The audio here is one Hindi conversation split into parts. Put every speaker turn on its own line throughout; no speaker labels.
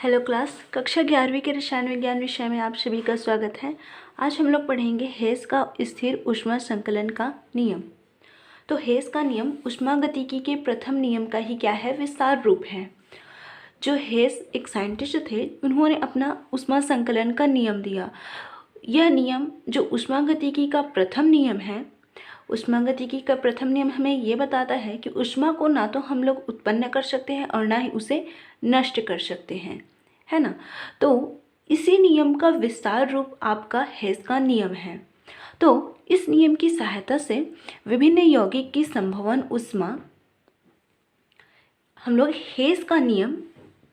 हेलो क्लास, कक्षा 11वीं के रसायन विज्ञान विषय में आप सभी का स्वागत है। आज हम लोग पढ़ेंगे हेस का स्थिर ऊष्मा संकलन का नियम। तो हेस का नियम ऊष्मागतिकी के प्रथम नियम का ही क्या है, विस्तार रूप है। जो हेस एक साइंटिस्ट थे, उन्होंने अपना ऊष्मा संकलन का नियम दिया। यह नियम जो ऊष्मागतिकी का प्रथम नियम है, ऊष्मागतिकी का प्रथम नियम हमें ये बताता है कि ऊष्मा को ना तो हम लोग उत्पन्न कर सकते हैं और ना ही उसे नष्ट कर सकते हैं, है ना। तो इसी नियम का विस्तार रूप आपका हेस का नियम है। तो इस नियम की सहायता से विभिन्न यौगिक की संभवन ऊष्मा, हम लोग हेस का नियम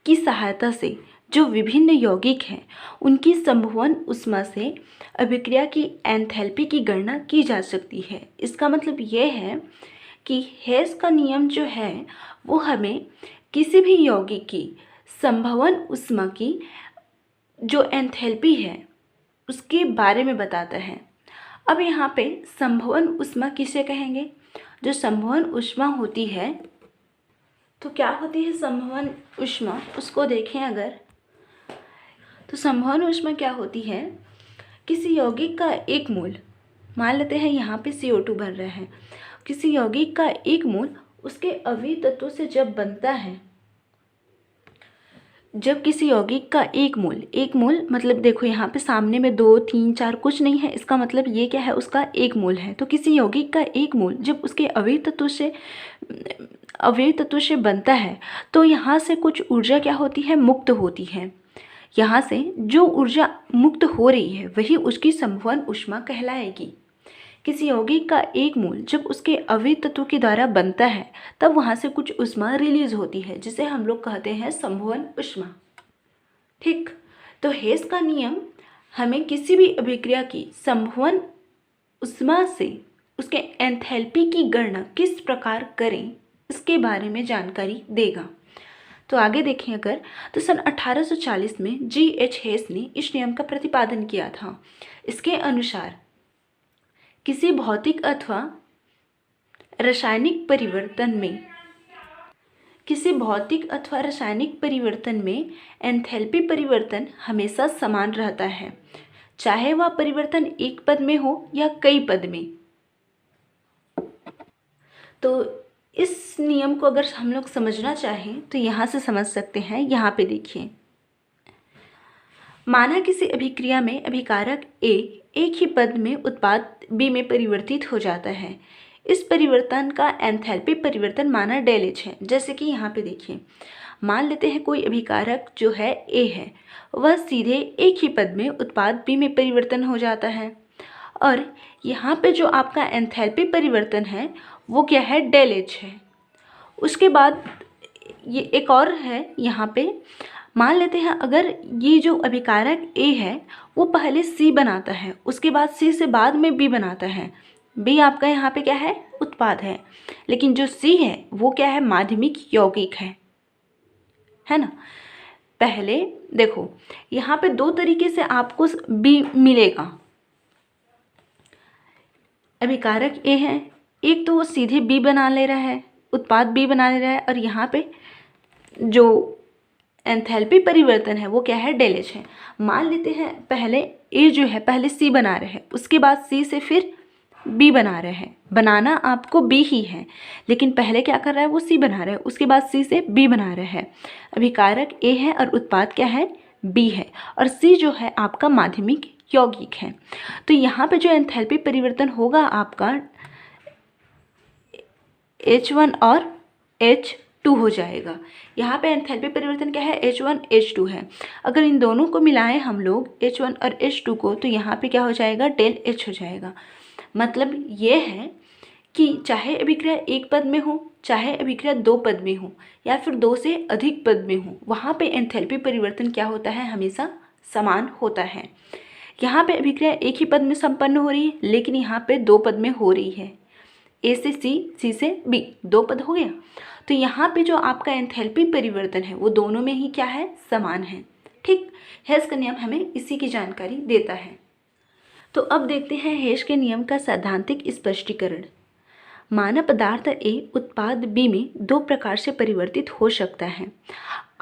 की सहायता से जो विभिन्न यौगिक हैं उनकी संभवन ऊष्मा से अभिक्रिया की एंथैल्पी की गणना की जा सकती है। इसका मतलब ये है कि हेस का नियम जो है वो हमें किसी भी यौगिक की संभवन ऊष्मा की जो एंथैल्पी है उसके बारे में बताता है। अब यहाँ पे संभवन ऊष्मा किसे कहेंगे? जो संभवन ऊष्मा होती है, तो क्या होती है संभवन ऊष्मा, उसको देखें अगर, तो संभवन ऊष्मा क्या होती है? किसी यौगिक का एक मोल, मान लेते हैं यहाँ पे CO2 बन रहा है, किसी यौगिक का एक मोल उसके अवयवी तत्वों से जब बनता है, जब किसी यौगिक का एक मोल मतलब देखो यहाँ पे सामने में 2, 3, 4 कुछ नहीं है, इसका मतलब ये क्या है, उसका एक मोल है। तो किसी यौगिक का एक मोल जब उसके अवयवी तत्वों से बनता है तो यहाँ से कुछ ऊर्जा क्या होती है, मुक्त होती है। यहाँ से जो ऊर्जा मुक्त हो रही है वही उसकी संभवन ऊष्मा कहलाएगी। किसी यौगिक का एक मोल जब उसके अवयवी तत्वों के द्वारा बनता है तब वहाँ से कुछ ऊष्मा रिलीज होती है, जिसे हम लोग कहते हैं संभवन ऊष्मा। ठीक, तो हेस का नियम हमें किसी भी अभिक्रिया की संभवन ऊष्मा से उसके एंथैल्पी की गणना किस प्रकार करें इसके बारे में जानकारी देगा। तो आगे देखें अगर, तो सन 1840 में G.H. हेस ने इस नियम का प्रतिपादन किया था। इसके अनुसार किसी भौतिक अथवा रासायनिक परिवर्तन में एंथैल्पी परिवर्तन हमेशा समान रहता है, चाहे वह परिवर्तन एक पद में हो या कई पद में। तो इस नियम को अगर हम लोग समझना चाहें तो यहाँ से समझ सकते हैं। यहाँ पे देखिए, माना किसी अभिक्रिया में अभिकारक A एक ही पद में उत्पाद B में परिवर्तित हो जाता है। इस परिवर्तन का एंथैल्पी परिवर्तन माना ΔH है। जैसे कि यहाँ पे देखिए, मान लेते हैं कोई अभिकारक जो है A है, वह सीधे एक ही पद में उत्पाद B में परिवर्तन हो जाता है, और यहाँ पे जो आपका एंथैल्पी परिवर्तन है वो क्या है, ΔH है। उसके बाद ये एक और है, यहाँ पे मान लेते हैं अगर ये जो अभिकारक A है वो पहले C बनाता है, उसके बाद C से बाद में B बनाता है। B आपका यहाँ पे क्या है, उत्पाद है, लेकिन जो C है वो क्या है, माध्यमिक यौगिक है ना। पहले देखो यहाँ पे दो तरीके से आपको B मिलेगा। अभिकारक A है, एक तो वो सीधे B बना ले रहा है, उत्पाद B बना ले रहा है, और यहाँ पे जो एंथैल्पी परिवर्तन है वो क्या है, ΔH है। मान लेते हैं पहले A जो है पहले C बना रहे हैं, उसके बाद C से फिर B बना रहे हैं। बनाना आपको B ही है, लेकिन पहले क्या कर रहा है, वो C बना रहा है, उसके बाद C से B बना रहा है। अभिकारक A है और उत्पाद क्या है, B है, और C जो है आपका माध्यमिक यौगिक है। तो यहाँ पे जो एंथैल्पी परिवर्तन होगा आपका H1 और H2 हो जाएगा। यहाँ पे एंथैल्पी परिवर्तन क्या है, H1 H2 है। अगर इन दोनों को मिलाएं हम लोग H1 और H2 को, तो यहाँ पे क्या हो जाएगा, ΔH हो जाएगा। मतलब ये है कि चाहे अभिक्रिया एक पद में हो, चाहे अभिक्रिया दो पद में हो, या फिर दो से अधिक पद में हो, वहाँ पे एंथैल्पी परिवर्तन क्या होता है, हमेशा समान होता है। यहाँ पे अभिक्रिया एक ही पद में संपन्न हो रही है, लेकिन यहाँ पे दो पद में हो रही है। A से C, C से B, दो पद हो गया। तो यहाँ पे जो आपका एंथैल्पी परिवर्तन है वो दोनों में ही क्या है, समान है। ठीक, हेस का नियम हमें इसी की जानकारी देता है। तो अब देखते हैं हेस के नियम का सैद्धांतिक स्पष्टीकरण। माना पदार्थ A उत्पाद B में दो प्रकार से परिवर्तित हो सकता है।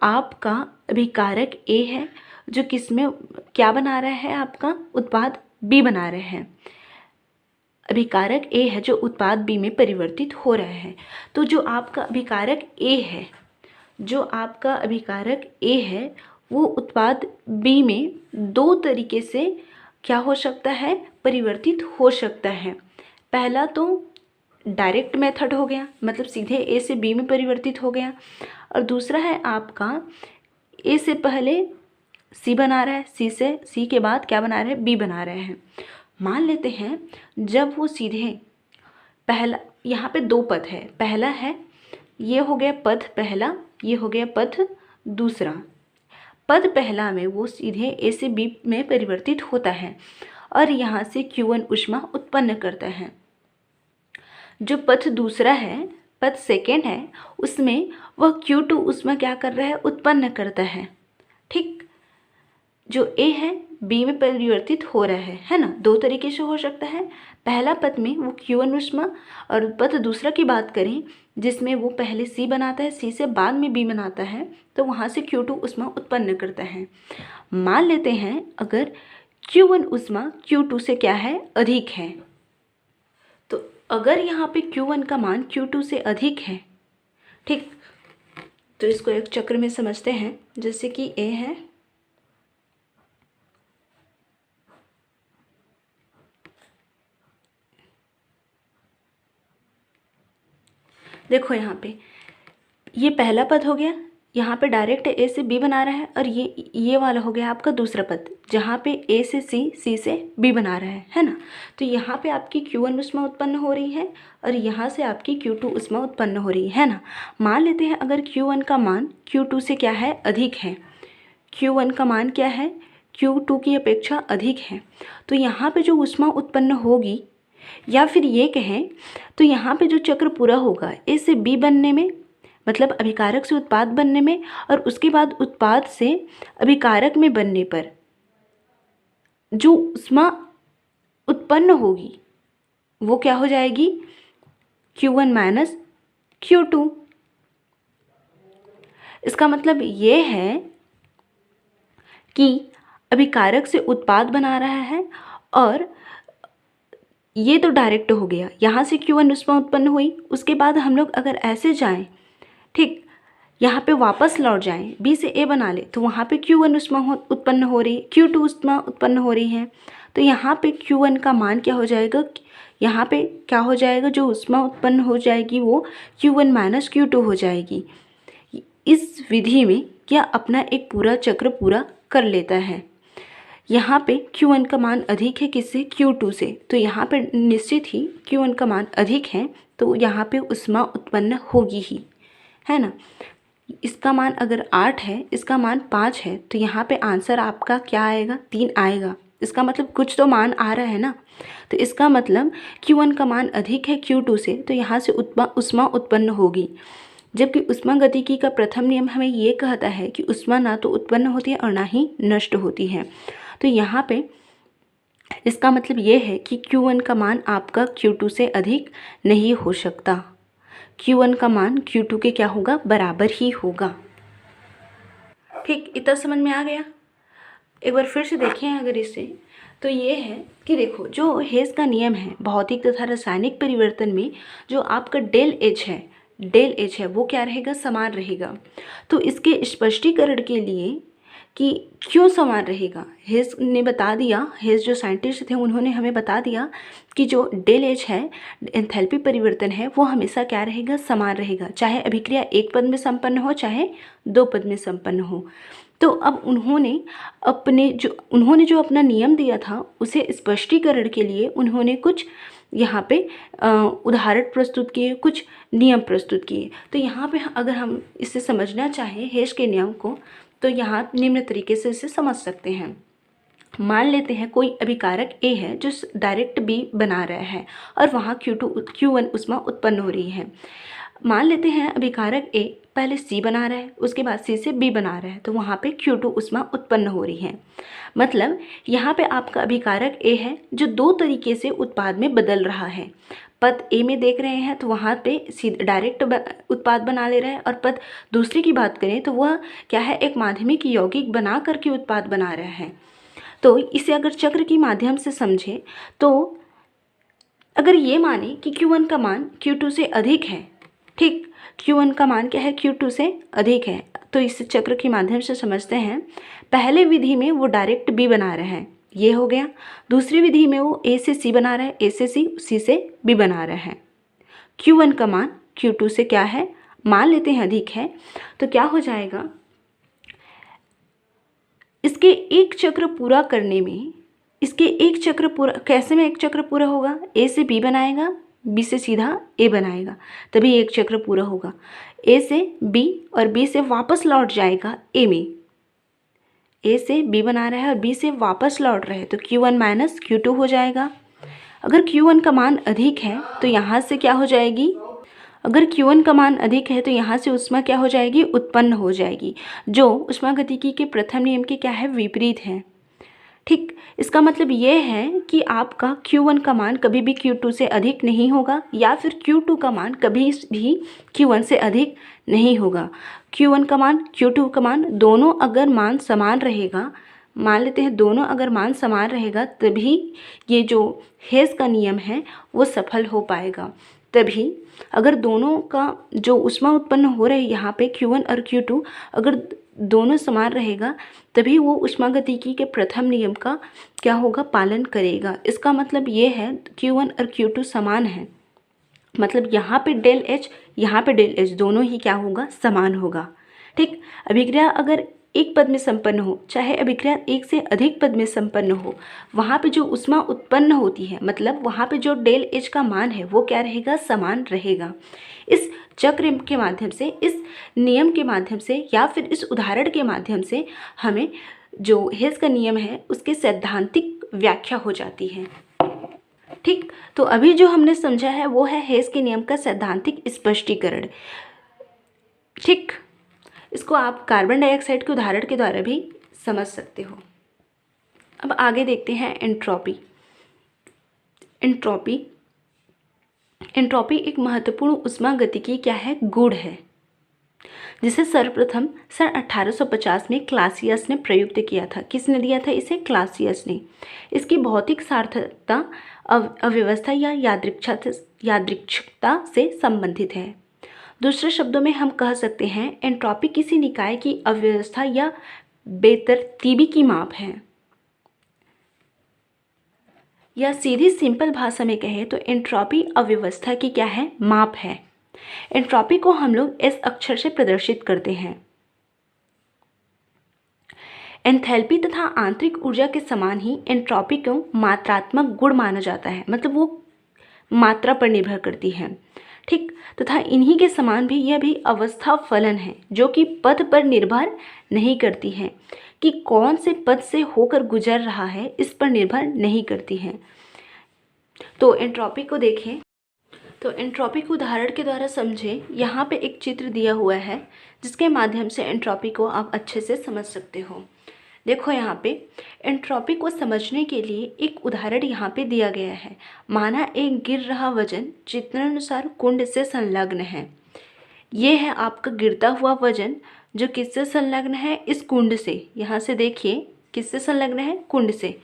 आपका अभिकारक ए है जो किसमें क्या बना रहा है, आपका उत्पाद बी बना रहे हैं। अभिकारक ए है जो उत्पाद बी में परिवर्तित हो रहा है। तो जो आपका अभिकारक ए है, जो आपका अभिकारक ए है वो उत्पाद बी में दो तरीके से क्या हो सकता है, परिवर्तित हो सकता है। पहला तो डायरेक्ट मेथड हो गया, मतलब सीधे ए से बी में परिवर्तित हो गया, और दूसरा है आपका ए से पहले सी बना रहा है, सी के बाद क्या बना रहे हैं, बी बना रहे हैं। मान लेते हैं जब वो सीधे पहला, यहाँ पे दो पद है, पहला है ये हो गया पद पहला, ये हो गया पद दूसरा। पद पहला में वो सीधे ए से बी में परिवर्तित होता है और यहाँ से Q1 ऊष्मा उत्पन्न करता है। जो पद दूसरा है, पद सेकेंड है, उसमें वह Q2 ऊष्मा क्या कर रहा है, उत्पन्न करता है। ठीक, जो ए है बी में परिवर्तित हो रहा है ना। दो तरीके से हो सकता है, पहला पद में वो Q1 ऊष्मा, और पद दूसरा की बात करें जिसमें वो पहले सी बनाता है, सी से बाद में बी बनाता है, तो वहाँ से Q2 ऊष्मा उत्पन्न करता है। मान लेते हैं अगर Q1 ऊष्मा Q2 से क्या है, अधिक है, तो अगर यहाँ पे Q1 का मान Q2 से अधिक है, ठीक, तो इसको एक चक्र में समझते हैं। जैसे कि ए है, देखो यहाँ पे ये पहला पद हो गया, यहाँ पे डायरेक्ट ए से बी बना रहा है, और ये वाला हो गया आपका दूसरा पद जहाँ पे ए से सी, सी से बी बना रहा है ना। तो यहाँ पे आपकी Q1 ऊष्मा उत्पन्न हो रही है और यहाँ से आपकी Q2 ऊष्मा उत्पन्न हो रही है ना। मान लेते हैं अगर Q1 का मान Q2 से क्या है, अधिक है, Q1 का मान क्या है, Q2 की अपेक्षा अधिक है, तो यहाँ पे जो ऊष्मा उत्पन्न होगी, या फिर ये कहें तो यहाँ पे जो चक्र पूरा होगा ए से बी बनने में, मतलब अभिकारक से उत्पाद बनने में, और उसके बाद उत्पाद से अभिकारक में बनने पर जो ऊष्मा उत्पन्न होगी वो क्या हो जाएगी, Q1 माइनस Q2। इसका मतलब ये है कि अभिकारक से उत्पाद बना रहा है, और ये तो डायरेक्ट हो गया, यहाँ से Q1 ऊष्मा उत्पन्न हुई। उसके बाद हम लोग अगर ऐसे जाएं, ठीक, यहाँ पे वापस लौट जाएं, बी से ए बना ले, तो वहाँ पे Q1 ऊष्मा उत्पन्न हो रही है, Q2 ऊष्मा उत्पन्न हो रही है। तो यहाँ पे Q1 का मान क्या हो जाएगा, यहाँ पे क्या हो जाएगा, जो ऊष्मा उत्पन्न हो जाएगी वो Q1 माइनस Q2 हो जाएगी। इस विधि में क्या अपना एक पूरा चक्र पूरा कर लेता है। यहाँ पे Q1 का मान अधिक है किससे, Q2 से, तो यहाँ पे निश्चित ही Q1 का मान अधिक है, तो यहाँ पे ऊष्मा उत्पन्न होगी ही, है ना। इसका मान अगर 8 है, इसका मान 5 है, तो यहाँ पे आंसर आपका क्या आएगा, 3 आएगा। इसका मतलब कुछ तो मान आ रहा है ना। तो इसका मतलब Q1 का मान अधिक है Q2 से, तो यहाँ से ऊष्मा उत्पन्न होगी। जबकि ऊष्मागतिकी का प्रथम नियम हमें ये कहता है कि ऊष्मा ना तो उत्पन्न होती है और ना ही नष्ट होती है। तो यहाँ पे इसका मतलब ये है कि Q1 का मान आपका Q2 से अधिक नहीं हो सकता। Q1 का मान Q2 के क्या होगा, बराबर ही होगा। ठीक, इतना समझ में आ गया। एक बार फिर से देखें अगर इसे, तो ये है कि देखो जो हेस का नियम है भौतिक तथा रासायनिक परिवर्तन में, जो आपका डेल एच है वो क्या रहेगा, समान रहेगा। तो इसके स्पष्टीकरण के लिए कि क्यों समान रहेगा, हेस ने बता दिया, हेस जो साइंटिस्ट थे उन्होंने हमें बता दिया कि जो डेल एच है, एंथैल्पी परिवर्तन है, वो हमेशा क्या रहेगा, समान रहेगा, चाहे अभिक्रिया एक पद में संपन्न हो चाहे दो पद में संपन्न हो। तो अब उन्होंने जो अपना नियम दिया था उसे स्पष्टीकरण के लिए उन्होंने कुछ यहाँ पे उदाहरण प्रस्तुत किए, कुछ नियम प्रस्तुत किए। तो यहाँ पे अगर हम इसे समझना चाहें हेस के नियम को, तो यहाँ निम्न तरीके से इसे समझ सकते हैं। मान लेते हैं कोई अभिकारक ए है जो डायरेक्ट बी बना रहा है और वहाँ Q1 ऊष्मा उत्पन्न हो रही है। मान लेते हैं अभिकारक ए पहले सी बना रहा है, उसके बाद सी से बी बना रहा है, तो वहाँ पे Q2 ऊष्मा उत्पन्न हो रही है। मतलब यहाँ पे आपका अभिकारक ए है जो दो तरीके से उत्पाद में बदल रहा है। पद ए में देख रहे हैं तो वहाँ पे सीधे डायरेक्ट उत्पाद बना ले रहा है, और पद दूसरे की बात करें तो वह क्या है, एक माध्यमिक यौगिक बना करके उत्पाद बना रहा है। तो इसे अगर चक्र के माध्यम से समझें तो अगर ये माने कि Q1 का मान Q2 से अधिक है, ठीक, Q1 का मान क्या है, Q2 से अधिक है, तो इस चक्र के माध्यम से समझते हैं। पहले विधि में वो डायरेक्ट B बना रहे हैं, ये हो गया। दूसरी विधि में वो A से C बना रहा है, A से C, C से B बना रहा है। Q1 का मान Q2 से क्या है, मान लेते हैं अधिक है, तो क्या हो जाएगा, इसके एक चक्र पूरा करने में, इसके एक चक्र पूरा कैसे में एक चक्र पूरा होगा, A से B बनाएगा, B से सीधा A बनाएगा, तभी एक चक्र पूरा होगा। A से B और B से वापस लौट जाएगा A में, A से B बना रहा है और B से वापस लौट रहा है, तो Q1 माइनस Q2 हो जाएगा। अगर Q1 का मान अधिक है तो यहाँ से क्या हो जाएगी, अगर Q1 का मान अधिक है तो यहाँ से ऊष्मा क्या हो जाएगी, उत्पन्न हो जाएगी, जो ऊष्मागतिकी के प्रथम नियम के क्या है, विपरीत है। ठीक, इसका मतलब ये है कि आपका Q1 का मान कभी भी Q2 से अधिक नहीं होगा, या फिर Q2 का मान कभी भी Q1 से अधिक नहीं होगा। Q1 का मान, Q2 का मान, दोनों अगर मान समान रहेगा, मान लेते हैं दोनों अगर मान समान रहेगा, तभी ये जो हेस का नियम है वो सफल हो पाएगा। तभी अगर दोनों का जो ऊष्मा उत्पन्न हो रही है यहाँ पे Q1 और Q2 अगर दोनों समान रहेगा, तभी वो ऊष्मागतिकी के प्रथम नियम का क्या होगा, पालन करेगा। इसका मतलब ये है Q1 और Q2 समान है, मतलब यहाँ पे डेल H, यहाँ पे डेल H, दोनों ही क्या होगा, समान होगा। ठीक, अभिक्रिया अगर एक पद में संपन्न हो, चाहे अभिक्रिया एक से अधिक पद में संपन्न हो, वहाँ पे जो ऊष्मा उत्पन्न होती है, मतलब वहाँ पे जो डेल H का मान है वो क्या रहेगा, समान रहेगा। इस चक्र के माध्यम से, इस नियम के माध्यम से, या फिर इस उदाहरण के माध्यम से हमें जो हेस का नियम है उसके सैद्धांतिक व्याख्या हो जाती है। ठीक, तो अभी जो हमने समझा है वो है हेस के नियम का सैद्धांतिक स्पष्टीकरण। ठीक, इसको आप कार्बन डाइऑक्साइड के उदाहरण के द्वारा भी समझ सकते हो। अब आगे देखते हैं एंट्रोपी। एंट्रोपी एक महत्वपूर्ण ऊष्मागतिकी क्या है, गुण है, जिसे सर्वप्रथम सन 1850 में क्लासियस ने प्रयुक्त किया था। किसने दिया था इसे, क्लासियस ने। इसकी भौतिक सार्थकता अव्यवस्था या यादृच्छिकता से संबंधित है। दूसरे शब्दों में हम कह सकते हैं एंट्रोपी किसी निकाय की अव्यवस्था या बेतरतीबी की माप है, या सीधी सिंपल भाषा में कहें तो एंट्रोपी अव्यवस्था की क्या है, माप है। एंट्रोपी को हम लोग एस अक्षर से प्रदर्शित करते हैं। एंथैल्पी तथा आंतरिक ऊर्जा के समान ही एंट्रोपी को मात्रात्मक गुण माना जाता है, मतलब वो मात्रा पर निर्भर करती है। ठीक, तथा इन्हीं के समान भी यह भी अवस्था फलन है, जो कि पद पर निर्भर नहीं करती है, कि कौन से पद से होकर गुजर रहा है इस पर निर्भर नहीं करती है। तो एंट्रोपी को देखें, तो एंट्रोपी को उदाहरण के द्वारा समझें। यहाँ पे एक चित्र दिया हुआ है जिसके माध्यम से एंट्रोपी को आप अच्छे से समझ सकते हो। देखो यहाँ पे एंट्रोपी को समझने के लिए एक उदाहरण यहाँ पे दिया गया है। माना एक गिर रहा वजन चित्रानुसार कुंड से संलग्न है। ये है आपका गिरता हुआ वजन जो किससे संलग्न है, इस कुंड से। यहाँ से देखिए किससे संलग्न है, कुंड से।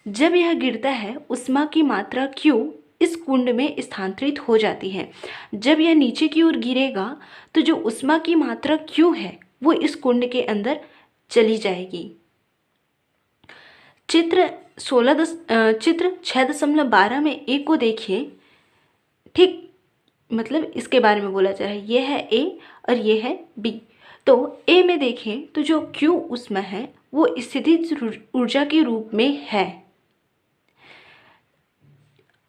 जब यह गिरता है ऊष्मा की मात्रा Q इस कुंड में स्थानांतरित हो जाती है। जब यह नीचे की ओर गिरेगा तो जो ऊष्मा की मात्रा Q है वो इस कुंड के अंदर चली जाएगी। चित्र 6.12 में ए को देखिए। ठीक, मतलब इसके बारे में बोला जा रहा है, ये है ए और ये है बी। तो ए में देखें तो जो Q ऊष्मा है वो स्थितिज ऊर्जा के रूप में है।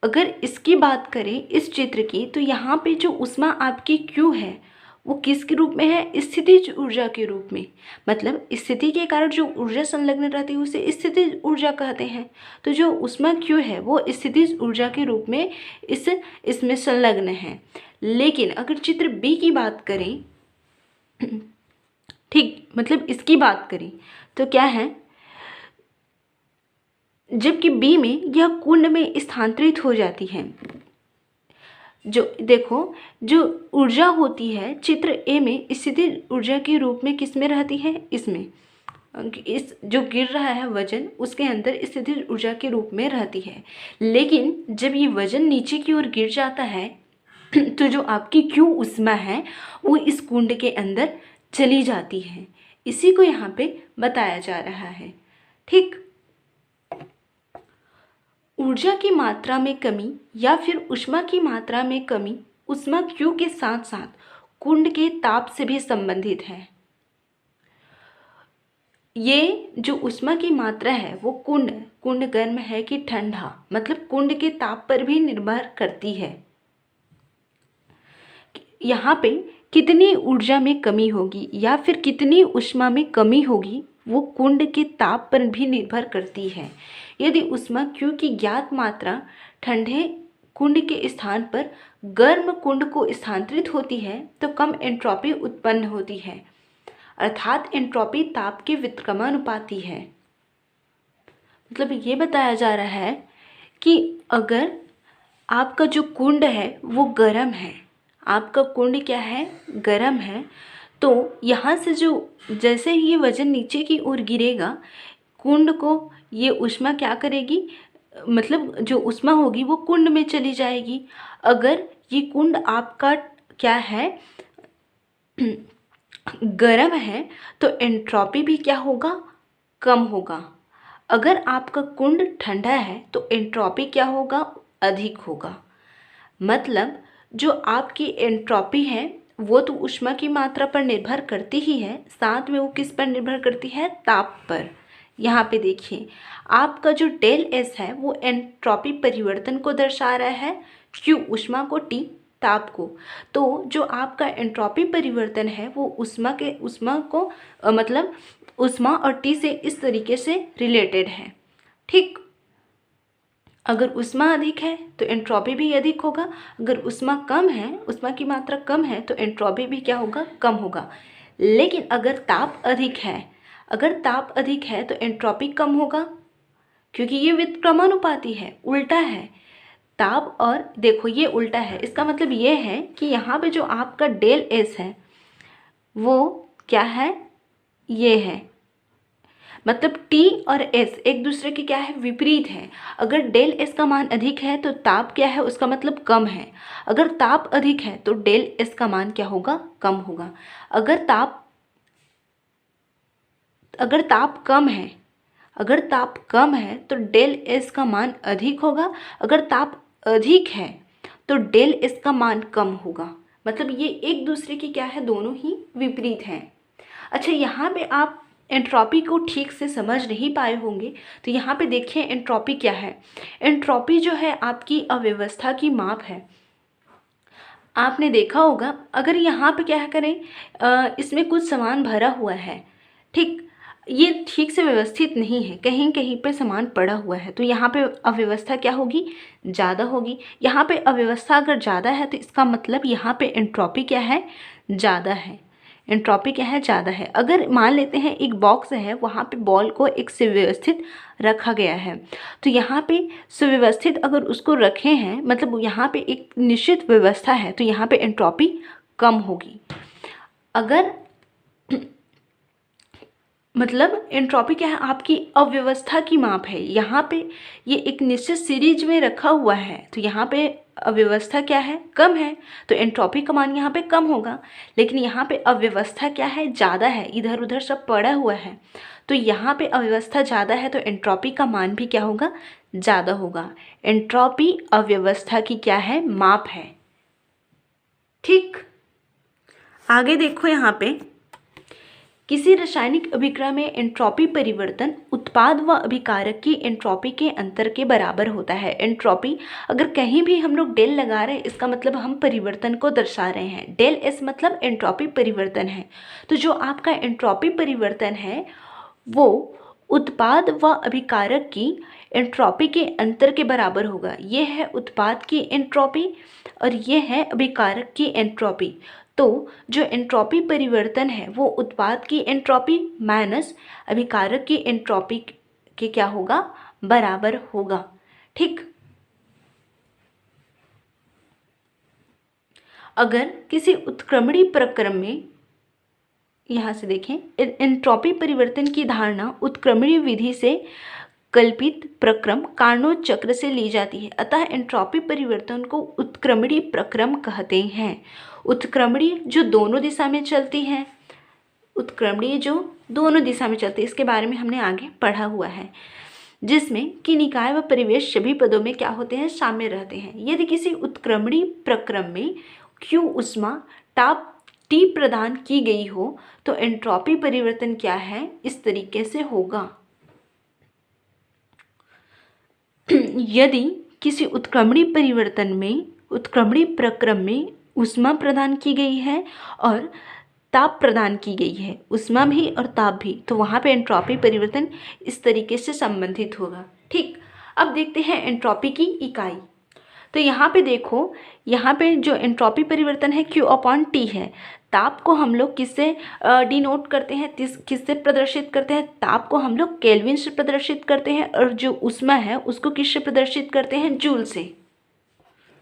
अगर इसकी बात करें इस चित्र की, तो यहाँ पे जो ऊष्मा आपकी Q है वो किसके रूप में है, स्थितिज ऊर्जा के रूप में। मतलब स्थिति के कारण जो ऊर्जा संलग्न रहती है उसे स्थितिज ऊर्जा कहते हैं। तो जो ऊष्मा Q है वो स्थितिज ऊर्जा के रूप में इसमें संलग्न है। लेकिन अगर चित्र बी की बात करें, ठीक, मतलब इसकी बात करें तो क्या है, जबकि बी में यह कुंड में स्थानांतरित हो जाती है। जो देखो, जो ऊर्जा होती है चित्र ए में स्थितिज ऊर्जा के रूप में किस में रहती है, इसमें, इस जो गिर रहा है वजन उसके अंदर स्थितिज ऊर्जा के रूप में रहती है। लेकिन जब ये वजन नीचे की ओर गिर जाता है तो जो आपकी क्यू ऊष्मा है वो इस कुंड के अंदर चली जाती है। इसी को यहाँ पे बताया जा रहा है। ठीक, ऊर्जा की मात्रा में कमी या फिर ऊष्मा की मात्रा में कमी ऊष्मा क्यू के साथ साथ कुंड के ताप से भी संबंधित है। ये जो ऊष्मा की मात्रा है वो कुंड गर्म है कि ठंडा, मतलब कुंड के ताप पर भी निर्भर करती है। यहाँ पे कितनी ऊर्जा में कमी होगी या फिर कितनी ऊष्मा में कमी होगी वो कुंड के ताप पर भी निर्भर करती है। यदि ऊष्मा क्यू की ज्ञात मात्रा ठंडे कुंड के स्थान पर गर्म कुंड को स्थानांतरित होती है तो कम एंट्रोपी उत्पन्न होती है, अर्थात एंट्रोपी ताप के व्युत्क्रमानुपाती है। मतलब ये बताया जा रहा है कि अगर आपका जो कुंड है वो गर्म है, आपका कुंड क्या है, गर्म है, तो यहाँ से जो जैसे ही ये वजन नीचे की ओर गिरेगा कुंड को ये ऊष्मा क्या करेगी, मतलब जो ऊष्मा होगी वो कुंड में चली जाएगी। अगर ये कुंड आपका क्या है, गर्म है, तो एंट्रोपी भी क्या होगा, कम होगा। अगर आपका कुंड ठंडा है तो एंट्रोपी क्या होगा, अधिक होगा। मतलब जो आपकी एंट्रोपी है वो तो ऊष्मा की मात्रा पर निर्भर करती ही है, साथ में वो किस पर निर्भर करती है, ताप पर। यहाँ पे देखिए आपका जो डेल एस है वो एंट्रोपी परिवर्तन को दर्शा रहा है, क्यू ऊष्मा को, टी ताप को। तो जो आपका एंट्रोपी परिवर्तन है वो ऊष्मा को मतलब ऊष्मा और टी से इस तरीके से रिलेटेड है। ठीक, अगर ऊष्मा अधिक है तो एंट्रोपी भी अधिक होगा, अगर ऊष्मा कम है, ऊष्मा की मात्रा कम है तो एंट्रोपी भी क्या होगा, कम होगा। लेकिन अगर ताप अधिक है तो एंट्रोपी कम होगा, क्योंकि ये व्युत्क्रमानुपाती है, उल्टा है। ताप और देखो ये उल्टा है, इसका मतलब ये है कि यहाँ पे जो आपका डेल एस है वो क्या है, ये है, मतलब टी और एस एक दूसरे के क्या है, विपरीत है। अगर डेल एस का मान अधिक है तो ताप क्या है, उसका मतलब कम है। अगर ताप अधिक है तो डेल एस का मान क्या होगा, कम होगा। अगर ताप कम है तो डेल एस का मान अधिक होगा, अगर ताप अधिक है तो डेल एस का मान कम होगा। मतलब ये एक दूसरे की क्या है, दोनों ही विपरीत हैं। अच्छा, यहाँ पे आप एंट्रोपी को ठीक से समझ नहीं पाए होंगे, तो यहाँ पे देखिए एंट्रोपी क्या है। एंट्रोपी जो है आपकी अव्यवस्था की माप है। आपने देखा होगा अगर यहाँ पे क्या करें, इसमें कुछ सामान भरा हुआ है, ठीक, ये ठीक से व्यवस्थित नहीं है, कहीं कहीं पे सामान पड़ा हुआ है, तो यहाँ पे अव्यवस्था क्या होगी, ज़्यादा होगी। यहाँ पे अव्यवस्था अगर ज़्यादा है तो इसका मतलब यहाँ पे एंट्रोपी क्या है, ज़्यादा है। एंट्रोपी क्या है, ज़्यादा है। अगर मान लेते हैं एक बॉक्स है, वहाँ पे बॉल को एक सुव्यवस्थित रखा गया है, तो यहाँ पे सुव्यवस्थित अगर उसको रखे हैं, मतलब यहाँ पे एक निश्चित व्यवस्था है, तो यहाँ पे एंट्रोपी कम होगी। अगर मतलब एंट्रोपी क्या है, आपकी अव्यवस्था की माप है। यहाँ पे ये एक निश्चित सीरीज में रखा हुआ है, तो यहाँ पे अव्यवस्था क्या है, कम है, तो एंट्रोपी का मान यहाँ पे कम होगा। लेकिन यहाँ पे अव्यवस्था क्या है, ज़्यादा है, इधर उधर सब पड़ा हुआ है, तो यहाँ पे अव्यवस्था ज़्यादा है, तो एंट्रोपी का मान भी क्या होगा, ज़्यादा होगा। एंट्रोपी अव्यवस्था की क्या है, माप है। ठीक, आगे देखो यहाँ पे, किसी रासायनिक अभिक्रिया में एंट्रोपी परिवर्तन उत्पाद व अभिकारक की एंट्रोपी के अंतर के बराबर होता है। एंट्रोपी अगर कहीं भी हम लोग डेल लगा रहे हैं, इसका मतलब हम परिवर्तन को दर्शा रहे हैं। डेल एस मतलब एंट्रोपी परिवर्तन है, तो जो आपका एंट्रोपी परिवर्तन है वो उत्पाद व अभिकारक की एंट्रोपी के अंतर के बराबर होगा। ये है उत्पाद की एंट्रोपी और ये है अभिकारक की एंट्रोपी। तो जो एंट्रोपी परिवर्तन है वो उत्पाद की एंट्रोपी माइनस अभिकारक की एंट्रोपी के क्या होगा, बराबर होगा। ठीक, अगर किसी उत्क्रमणीय प्रक्रम में, यहाँ से देखें, एंट्रॉपी परिवर्तन की धारणा उत्क्रमणीय विधि से कल्पित प्रक्रम कार्नोट चक्र से ली जाती है, अतः एंट्रॉपी परिवर्तन को उत्क्रमणीय प्रक्रम कहते हैं। उत्क्रमणीय जो दोनों दिशा में चलती है, उत्क्रमणीय जो दोनों दिशा में चलती है, इसके बारे में हमने आगे पढ़ा हुआ है, जिसमें कि निकाय व परिवेश सभी पदों में क्या होते हैं, शामिल रहते हैं। यदि किसी उत्क्रमणीय प्रक्रम में Q ऊष्मा ताप T प्रदान की गई हो तो एंट्रॉपी परिवर्तन क्या है, इस तरीके से होगा। यदि किसी उत्क्रमणीय प्रक्रम में ऊष्मा प्रदान की गई है और ताप प्रदान की गई है, ऊष्मा भी और ताप भी, तो वहाँ पे एंट्रॉपी परिवर्तन इस तरीके से संबंधित होगा। ठीक, अब देखते हैं एंट्रॉपी की इकाई। तो यहाँ पे देखो, यहाँ पे जो एंट्रॉपी परिवर्तन है Q/T है। ताप को हम लोग किससे डिनोट करते हैं, किससे प्रदर्शित करते हैं? ताप को हम लोग केल्विन से प्रदर्शित करते हैं, और जो ऊष्मा है उसको किससे प्रदर्शित करते हैं? जूल से।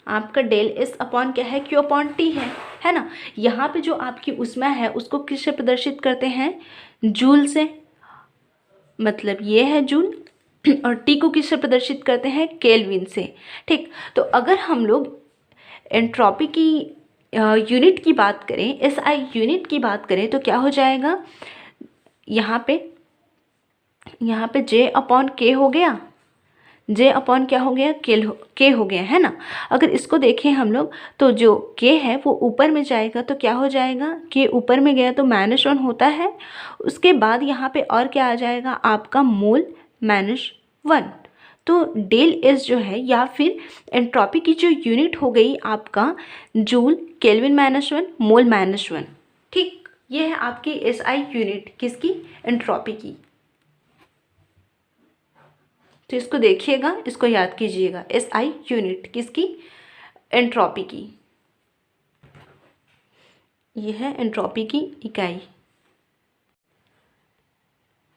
आपका डेल S अपॉन क्या है? Q/T है ना। यहाँ पे जो आपकी ऊष्मा है उसको किससे प्रदर्शित करते हैं? जूल से, मतलब ये है जूल, और टी को किससे प्रदर्शित करते हैं? केल्विन से। ठीक, तो अगर हम लोग एंट्रॉपी की यूनिट की बात करें, SI यूनिट की बात करें, तो क्या हो जाएगा? यहाँ पे J/K हो गया, J/ क्या हो गया? K हो गया, है ना। अगर इसको देखें हम लोग तो जो K है वो ऊपर में जाएगा, तो क्या हो जाएगा? K ऊपर में गया तो -1 होता है। उसके बाद यहाँ पे और क्या आ जाएगा? आपका मोल -1। तो डेल S जो है, या फिर एंट्रॉपी की जो यूनिट हो गई आपका जूल, केल्विन -1, मोल -1। ठीक, ये है आपकी SI यूनिट, किसकी? एंट्रॉपी की। तो इसको देखिएगा, इसको याद कीजिएगा, SI यूनिट किसकी? एंट्रॉपी की। यह है एंट्रॉपी की इकाई।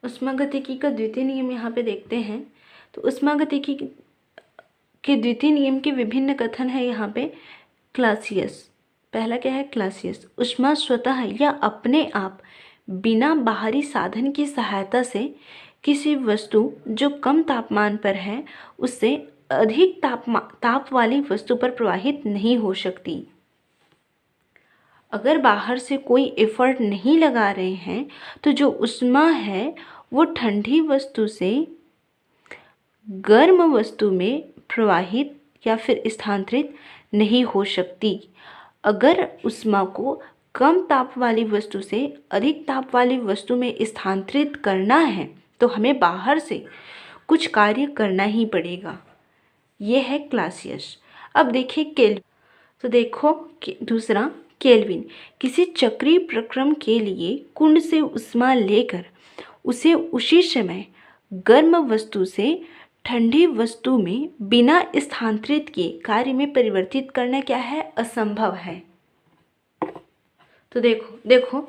ऊष्मागतिकी का द्वितीय नियम यहाँ पे देखते हैं। तो ऊष्मागतिकी के द्वितीय नियम के विभिन्न कथन है यहाँ पे। क्लासियस, पहला क्या है? क्लासियस, ऊष्मा स्वतः या अपने आप बिना बाहरी साधन की सहायता से किसी वस्तु जो कम तापमान पर है उससे अधिक ताप वाली वस्तु पर प्रवाहित नहीं हो सकती। अगर बाहर से कोई एफर्ट नहीं लगा रहे हैं तो जो ऊष्मा है वो ठंडी वस्तु से गर्म वस्तु में प्रवाहित या फिर स्थानांतरित नहीं हो सकती। अगर ऊष्मा को कम ताप वाली वस्तु से अधिक ताप वाली वस्तु में स्थानांतरित करना है तो हमें बाहर से कुछ कार्य करना ही पड़ेगा। यह है क्लासियस। अब देखिए केल्विन। तो देखो दूसरा केल्विन, किसी चक्रीय प्रक्रम के लिए कुंड से ऊष्मा लेकर उसे उसी समय गर्म वस्तु से ठंडी वस्तु में बिना स्थानांतरित किए कार्य में परिवर्तित करना क्या है? असंभव है। तो देखो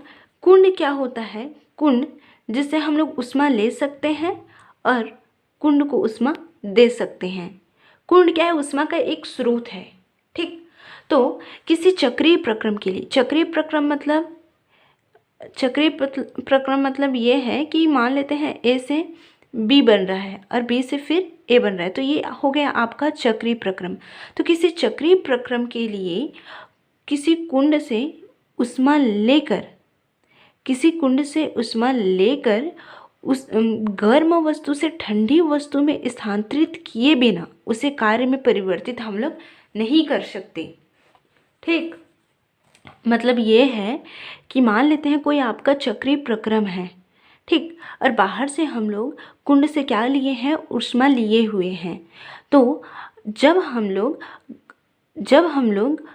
कुंड क्या होता है? कुंड जिससे हम लोग ऊष्मा ले सकते हैं और कुंड को ऊष्मा दे सकते हैं। कुंड क्या है? ऊष्मा का एक स्रोत है। ठीक, तो किसी चक्रीय प्रक्रम के लिए, चक्रीय प्रक्रम मतलब ये है कि मान लेते हैं A से B बन रहा है और B से फिर A बन रहा है, तो ये हो गया आपका चक्रीय प्रक्रम। तो किसी चक्रीय प्रक्रम के लिए किसी कुंड से ऊष्मा लेकर उस गर्म वस्तु से ठंडी वस्तु में स्थानांतरित किए बिना उसे कार्य में परिवर्तित हम लोग नहीं कर सकते। ठीक, मतलब ये है कि मान लेते हैं कोई आपका चक्रीय प्रक्रम है, ठीक, और बाहर से हम लोग कुंड से क्या लिए हैं? ऊष्मा लिए हुए हैं। तो जब हम लोग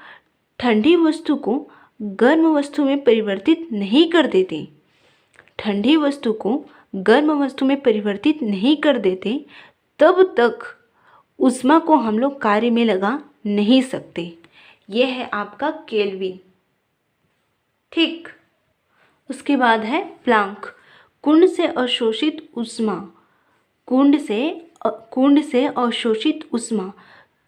ठंडी वस्तु को गर्म वस्तु में परिवर्तित नहीं कर देते, ठंडी वस्तु को गर्म वस्तु में परिवर्तित नहीं कर देते, तब तक ऊष्मा को हम लोग कार्य में लगा नहीं सकते। यह है आपका केल्विन। ठीक, उसके बाद है प्लांक, कुंड से अवशोषित ऊष्मा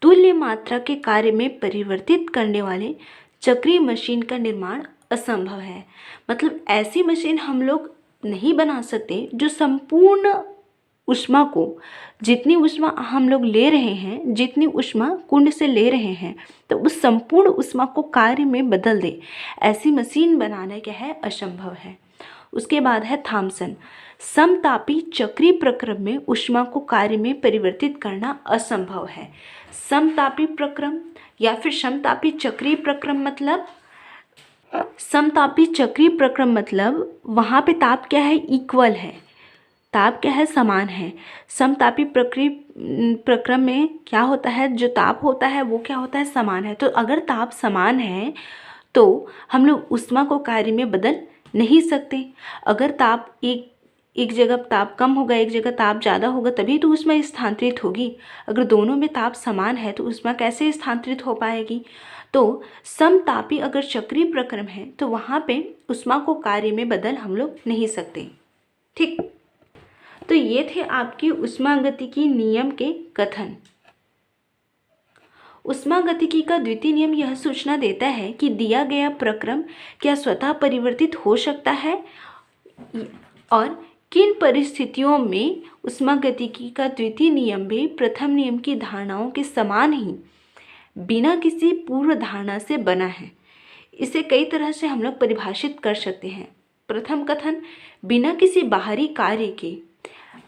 तुल्य मात्रा के कार्य में परिवर्तित करने वाले चक्रीय मशीन का निर्माण असंभव है। मतलब ऐसी मशीन हम लोग नहीं बना सकते जो संपूर्ण ऊष्मा को, जितनी ऊष्मा हम लोग ले रहे हैं, जितनी ऊष्मा कुंड से ले रहे हैं, तो उस संपूर्ण ऊष्मा को कार्य में बदल दे, ऐसी मशीन बनाना क्या है, असंभव है। उसके बाद है थॉमसन। समतापी चक्रीय प्रक्रम में ऊष्मा को कार्य में परिवर्तित करना असंभव है। समतापी प्रक्रम या फिर समतापी चक्रीय प्रक्रम मतलब, समतापी चक्रीय प्रक्रम मतलब वहाँ पे ताप क्या है, इक्वल है, ताप क्या है, समान है। समतापी प्रक्रम में क्या होता है, जो ताप होता है वो क्या होता है, समान है। तो अगर ताप समान है तो हम लोग ऊष्मा को कार्य में बदल नहीं सकते। अगर ताप एक जगह ताप कम होगा, एक जगह ताप ज़्यादा होगा, तभी तो ऊष्मा स्थानांतरित होगी। अगर दोनों में ताप समान है तो ऊष्मा कैसे स्थानांतरित हो पाएगी। तो समतापी अगर चक्रीय प्रक्रम है तो वहाँ पे ऊष्मा को कार्य में बदल हम लोग नहीं सकते। ठीक, तो ये थे आपके ऊष्मागतिकी नियम के कथन। ऊष्मागतिकी का द्वितीय नियम यह सूचना देता है कि दिया गया प्रक्रम क्या स्वतः परिवर्तित हो सकता है और किन परिस्थितियों में ऊष्मागतिकी का द्वितीय नियम भी प्रथम नियम की धारणाओं के समान ही बिना किसी पूर्व धारणा से बना है। इसे कई तरह से हम लोग परिभाषित कर सकते हैं। प्रथम कथन, बिना किसी बाहरी कार्य के,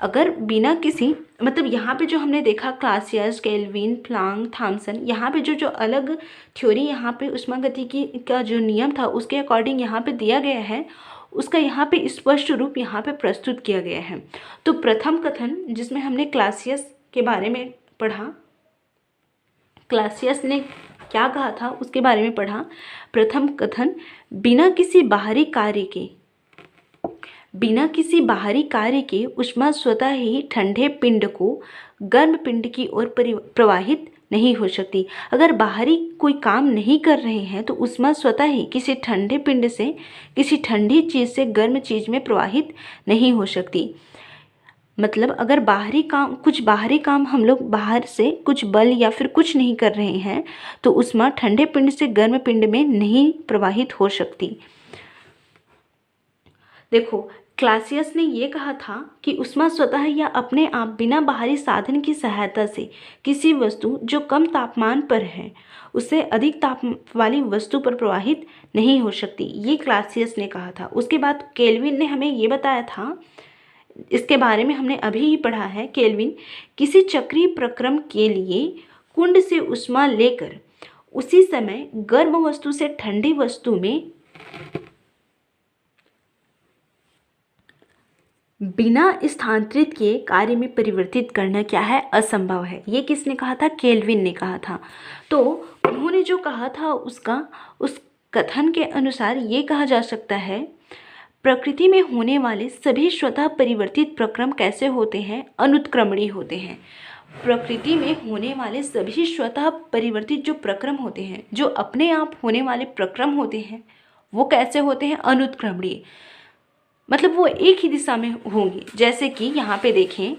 अगर बिना किसी, मतलब यहाँ पे जो हमने देखा क्लासियस, केल्विन, प्लांक, थॉमसन, यहाँ पे जो अलग थ्योरी यहाँ पे ऊष्मागतिकी का जो नियम था उसके अकॉर्डिंग यहाँ पे दिया गया है, उसका यहाँ पे स्पष्ट रूप यहाँ पे प्रस्तुत किया गया है। तो प्रथम कथन जिसमें हमने क्लासियस के बारे में पढ़ा, क्लासियस ने क्या कहा था उसके बारे में पढ़ा। प्रथम कथन, बिना किसी बाहरी कार्य के ऊष्मा स्वतः ही ठंडे पिंड को गर्म पिंड की ओर प्रवाहित नहीं हो सकती। अगर बाहरी कोई काम नहीं कर रहे हैं तो ऊष्मा स्वतः ही किसी ठंडे पिंड से किसी ठंडी चीज़ से गर्म चीज़ में प्रवाहित नहीं हो सकती। मतलब अगर कुछ बाहरी काम हम लोग बाहर से कुछ बल या फिर कुछ नहीं कर रहे हैं तो ऊष्मा ठंडे पिंड से गर्म पिंड में नहीं प्रवाहित हो सकती। देखो, क्लासियस ने ये कहा था कि ऊष्मा स्वतः या अपने आप बिना बाहरी साधन की सहायता से किसी वस्तु जो कम तापमान पर है उससे अधिक ताप वाली वस्तु पर प्रवाहित नहीं हो सकती। ये क्लासियस ने कहा था। उसके बाद केल्विन ने हमें ये बताया था, इसके बारे में हमने अभी ही पढ़ा है। केल्विन किसी चक्रीय प्रक्रम के लिए कुंड से ऊष्मा लेकर उसी समय गर्म वस्तु से ठंडी वस्तु में बिना स्थानांतरित किए कार्य में परिवर्तित करना क्या है, असंभव है। ये किसने कहा था, केल्विन ने कहा था। तो उन्होंने जो कहा था उस कथन के अनुसार ये कहा जा सकता है, प्रकृति में होने वाले सभी स्वतः परिवर्तित प्रक्रम कैसे होते हैं, अनुत्क्रमणीय होते हैं। प्रकृति में होने वाले सभी स्वतः परिवर्तित जो प्रक्रम होते हैं, जो अपने आप होने वाले प्रक्रम होते हैं, वो कैसे होते हैं, अनुत्क्रमणीय। मतलब वो एक ही दिशा में होंगे। जैसे कि यहाँ पे देखें,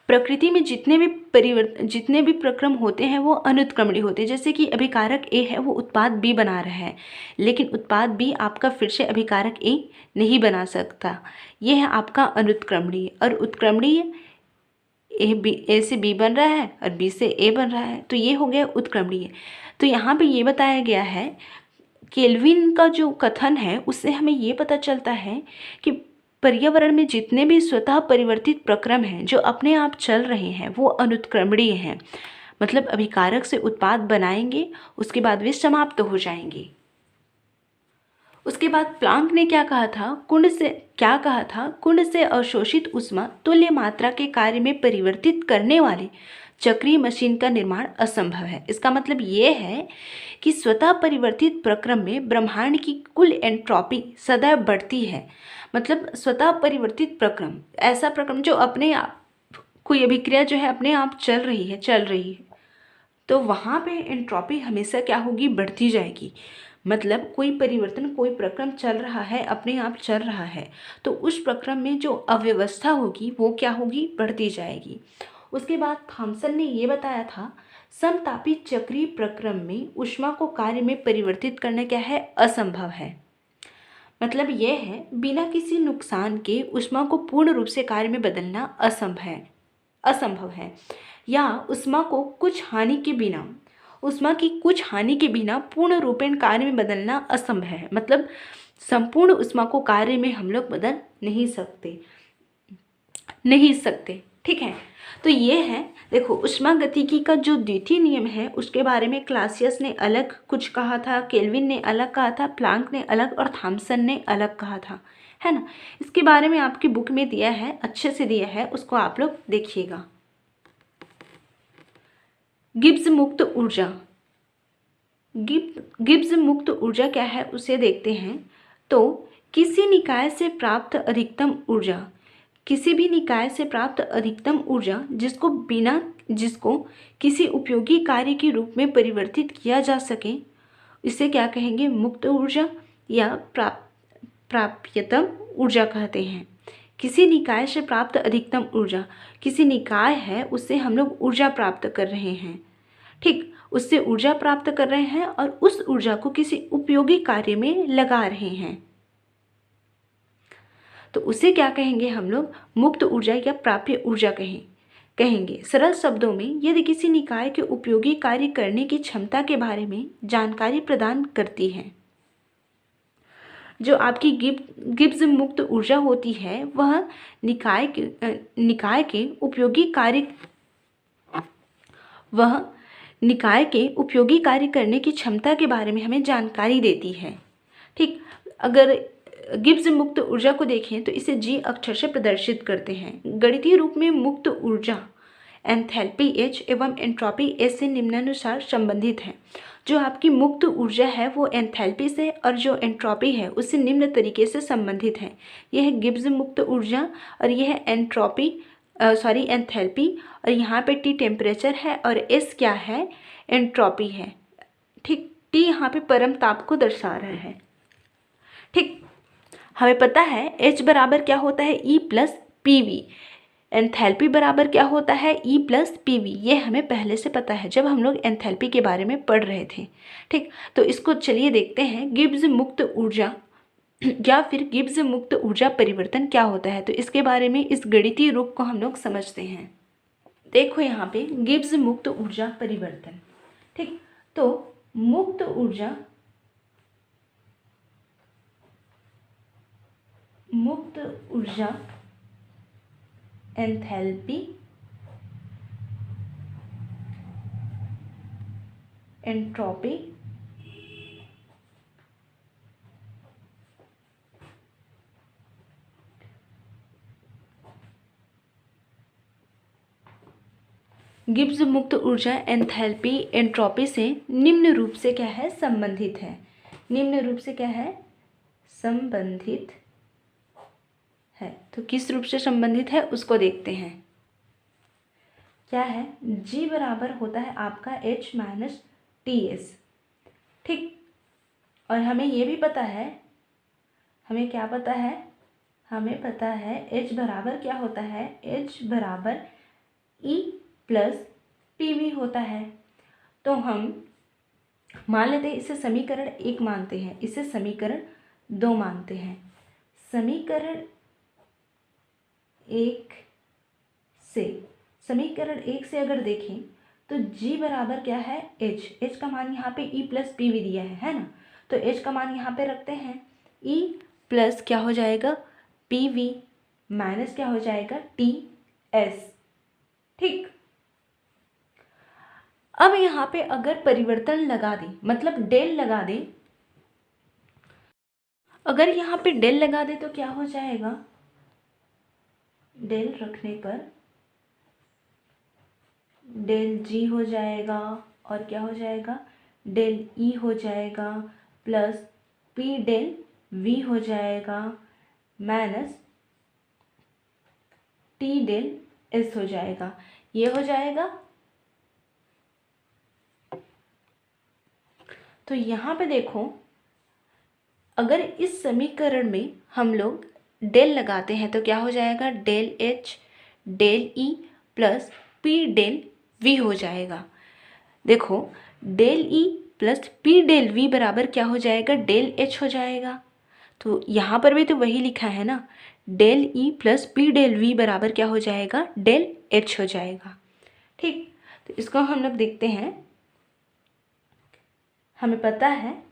प्रकृति में जितने भी प्रक्रम होते हैं वो अनुत्क्रमणीय होते हैं। जैसे कि अभिकारक ए है, वो उत्पाद बी बना रहा है, लेकिन उत्पाद बी आपका फिर से अभिकारक ए नहीं बना सकता। ये है आपका अनुत्क्रमणीय। और उत्क्रमणीय ए से बी बन रहा है और बी से ए बन रहा है, तो ये हो गया उत्क्रमणीय। तो यहाँ पे ये बताया गया है, केल्विन का जो कथन है उससे हमें ये पता चलता है कि पर्यावरण में जितने भी स्वतः परिवर्तित प्रक्रम हैं जो अपने आप चल रहे हैं वो अनुत्क्रमणीय हैं। मतलब अभिकारक से उत्पाद बनाएंगे, उसके बाद वे समाप्त हो जाएंगे। उसके बाद प्लांक ने क्या कहा था, कुंड से अवशोषित ऊष्मा तुल्य मात्रा के कार्य में परिवर्तित करने वाले चक्रीय मशीन का निर्माण असंभव है। इसका मतलब ये है कि स्वतः परिवर्तित प्रक्रम में ब्रह्मांड की कुल एंट्रोपी सदैव बढ़ती है। मतलब स्वतः परिवर्तित प्रक्रम, ऐसा प्रक्रम जो अपने आप, कोई अभिक्रिया जो है अपने आप चल रही है, तो वहाँ पे एंट्रोपी हमेशा क्या होगी, बढ़ती जाएगी। मतलब कोई परिवर्तन, कोई प्रक्रम चल रहा है, अपने आप चल रहा है, तो उस प्रक्रम में जो अव्यवस्था होगी वो क्या होगी, बढ़ती जाएगी। उसके बाद थॉमसन ने ये बताया था, समतापी चक्रीय प्रक्रम में ऊष्मा को कार्य में परिवर्तित करना क्या है, असंभव है। मतलब यह है बिना किसी नुकसान के ऊष्मा को पूर्ण रूप से कार्य में बदलना असंभव है या ऊष्मा की कुछ हानि के बिना पूर्ण रूपेण कार्य में बदलना असंभव है। मतलब संपूर्ण ऊष्मा को कार्य में हम लोग बदल नहीं सकते। ठीक है, तो ये है, देखो ऊष्मागतिकी का जो द्वितीय नियम है उसके बारे में क्लासियस ने अलग कुछ कहा था, केल्विन ने अलग कहा था, प्लांक ने अलग और थॉमसन ने अलग कहा था, है ना। इसके बारे में आपकी बुक में दिया है, अच्छे से दिया है, उसको आप लोग देखिएगा। गिब्स मुक्त ऊर्जा क्या है उसे देखते हैं। तो किसी भी निकाय से प्राप्त अधिकतम ऊर्जा जिसको किसी उपयोगी कार्य के रूप में परिवर्तित किया जा सके, इसे क्या कहेंगे, मुक्त ऊर्जा या प्राप्यतम ऊर्जा कहते हैं। किसी निकाय से प्राप्त अधिकतम ऊर्जा, किसी निकाय है उससे हम लोग ऊर्जा प्राप्त कर रहे हैं, ठीक, उससे ऊर्जा प्राप्त कर रहे हैं और उस ऊर्जा को किसी उपयोगी कार्य में लगा रहे हैं, तो उसे क्या कहेंगे हम लोग, मुक्त ऊर्जा या प्राप्य ऊर्जा कहेंगे। सरल शब्दों में यदि किसी निकाय के उपयोगी कार्य करने की क्षमता के बारे में जानकारी प्रदान करती है। जो आपकी गिब्स मुक्त ऊर्जा होती है वह निकाय के उपयोगी कार्य करने की क्षमता के बारे में हमें जानकारी देती है। ठीक, अगर गिब्स मुक्त ऊर्जा को देखें तो इसे G अक्षर से प्रदर्शित करते हैं। गणितीय रूप में मुक्त ऊर्जा एंथैल्पी H एवं एंट्रोपी S से निम्नानुसार संबंधित है। जो आपकी मुक्त ऊर्जा है वो एंथैल्पी से और जो एंट्रोपी है उससे निम्न तरीके से संबंधित है। यह है गिब्स मुक्त ऊर्जा और यह है एंथैल्पी, और यहाँ पे T टेम्परेचर है और S क्या है, एंट्रोपी है। ठीक, T यहाँ पे परम ताप को दर्शा रहा है। ठीक, हमें पता है H बराबर क्या होता है, E प्लस PV। एंथैल्पी बराबर क्या होता है, E प्लस PV। ये हमें पहले से पता है जब हम लोग एंथैल्पी के बारे में पढ़ रहे थे। ठीक, तो इसको चलिए देखते हैं, गिब्स मुक्त ऊर्जा या फिर गिब्स मुक्त ऊर्जा परिवर्तन क्या होता है। तो इसके बारे में इस गणितीय रूप को हम लोग समझते हैं। देखो यहाँ पे गिब्स मुक्त ऊर्जा परिवर्तन। ठीक, तो मुक्त ऊर्जा एंथैल्पी, एंट्रोपी, गिब्स मुक्त ऊर्जा एंथैल्पी एंट्रोपी से निम्न रूप से क्या है, संबंधित है। निम्न रूप से क्या है, संबंधित है। तो किस रूप से संबंधित है उसको देखते हैं। क्या है, G बराबर होता है आपका H माइनस TS। ठीक, और हमें ये भी पता है, हमें क्या पता है, हमें पता है H बराबर क्या होता है, H बराबर E प्लस PV होता है। तो हम मान लेते हैं इसे समीकरण 1 मानते हैं, इसे समीकरण 2 मानते हैं। समीकरण 1 से अगर देखें तो G बराबर क्या है, H का मान यहाँ पे E प्लस PV दिया है ना। तो H का मान यहाँ पे रखते हैं, E प्लस क्या हो जाएगा, PV माइनस क्या हो जाएगा, TS। ठीक, अब यहाँ पे अगर परिवर्तन लगा दें, मतलब डेल लगा दें, अगर यहाँ पे डेल लगा दें तो क्या हो जाएगा, डेल रखने पर डेल G हो जाएगा और क्या हो जाएगा, डेल E हो जाएगा प्लस P डेल V हो जाएगा माइनस T डेल S हो जाएगा। ये हो जाएगा। तो यहाँ पे देखो, अगर इस समीकरण में हम लोग डेल लगाते हैं तो क्या हो जाएगा, del H del E plus P del V हो जाएगा। देखो del E plus P del V बराबर क्या हो जाएगा, डेल एच हो जाएगा। तो यहाँ पर भी तो वही लिखा है ना, del E plus P del V बराबर क्या हो जाएगा, डेल एच हो जाएगा। ठीक, तो इसको हम लोग देखते हैं। हमें पता है,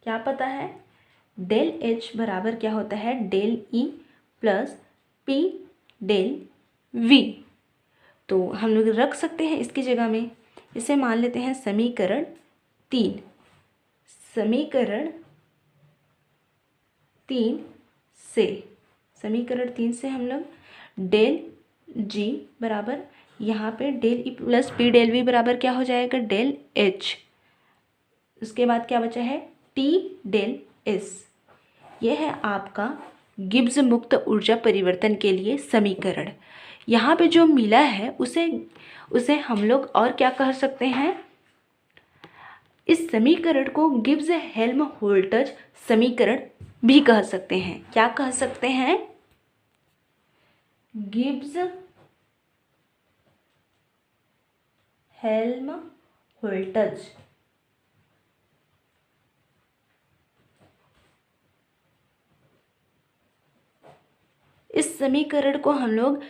क्या पता है, डेल एच बराबर क्या होता है, del E plus P del V. तो हम लोग रख सकते हैं इसकी जगह में, इसे मान लेते हैं समीकरण 3। समीकरण 3 से हम लोग डेल जी बराबर यहाँ पे del E plus P del V बराबर क्या हो जाएगा, डेल एच। उसके बाद क्या बचा है, टी डेल एस। यह है आपका गिब्स मुक्त ऊर्जा परिवर्तन के लिए समीकरण। यहाँ पे जो मिला है उसे हम लोग और क्या कह सकते हैं, इस समीकरण को गिब्स हेल्महोल्ट्ज़ समीकरण भी कह सकते हैं। क्या कह सकते हैं, गिब्स हेल्महोल्ट्ज़। इस समीकरण को हम लोग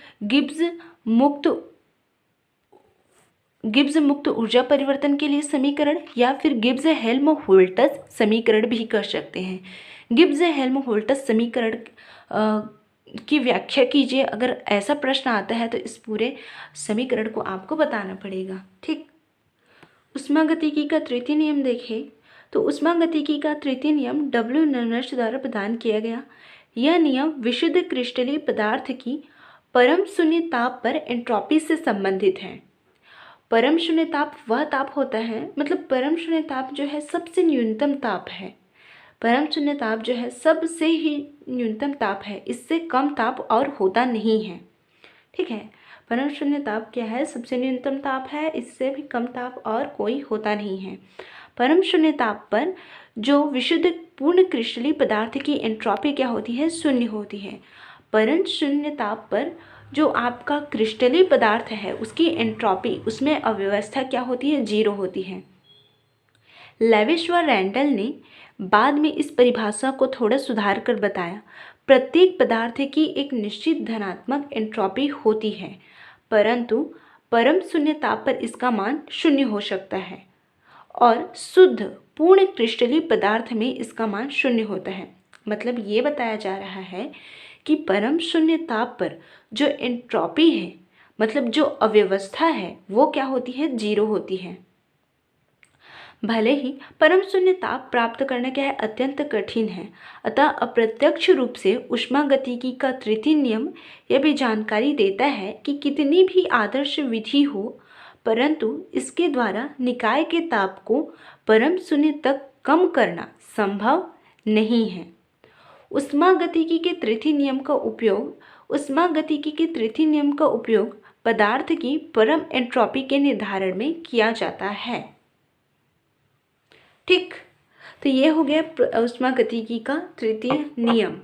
गिब्स मुक्त ऊर्जा परिवर्तन के लिए समीकरण या फिर गिब्स हेल्महोल्ट्ज़ समीकरण भी कर सकते हैं। गिब्स हेल्महोल्ट्ज़ समीकरण की व्याख्या कीजिए। अगर ऐसा प्रश्न आता है तो इस पूरे समीकरण को आपको बताना पड़ेगा। ठीक, ऊष्मागतिकी का तृतीय नियम देखें तो ऊष्मागतिकी का तृतीय नियम डब्ल्यू नर्स द्वारा प्रदान किया गया। यह नियम विशुद्ध क्रिस्टलीय पदार्थ की परम शून्य ताप पर एंट्रोपी से संबंधित है। परम शून्य ताप वह ताप होता है, मतलब परम शून्य ताप जो है सबसे न्यूनतम ताप है। परम शून्य ताप जो है सबसे ही न्यूनतम ताप है, इससे कम ताप और होता नहीं है। ठीक है, परम शून्य ताप क्या है, सबसे न्यूनतम ताप है, इससे भी कम ताप और कोई होता नहीं है। परम शून्य ताप पर जो विशुद्ध पूर्ण क्रिस्टलीय पदार्थ की एंट्रोपी क्या होती है, शून्य होती है। परम शून्य ताप पर जो आपका क्रिस्टलीय पदार्थ है उसकी एंट्रोपी, उसमें अव्यवस्था क्या होती है, जीरो होती है। लेविस व रैंडल ने बाद में इस परिभाषा को थोड़ा सुधार कर बताया। प्रत्येक पदार्थ की एक निश्चित धनात्मक एंट्रोपी होती है, परंतु परम शून्य ताप पर इसका मान शून्य हो सकता है और शुद्ध पूर्ण क्रिस्टलीय पदार्थ में इसका मान शून्य होता है। मतलब ये बताया जा रहा है कि परम शून्य ताप पर जो एंट्रोपी है, मतलब जो अव्यवस्था है, वो क्या होती है, जीरो होती है। भले ही परम शून्य ताप प्राप्त करना क्या है, अत्यंत कठिन है। अतः अप्रत्यक्ष रूप से ऊष्मागतिकी का तृतीय नियम यह भी जानकारी देता है कि कितनी भी आदर्श विधि हो, परंतु इसके द्वारा निकाय के ताप को परम शून्य तक कम करना संभव नहीं है। ऊष्मागतिकी के तृतीय नियम का उपयोग पदार्थ की परम एंट्रोपी के निर्धारण में किया जाता है। ठीक, तो ये हो गया ऊष्मागतिकी का तृतीय नियम।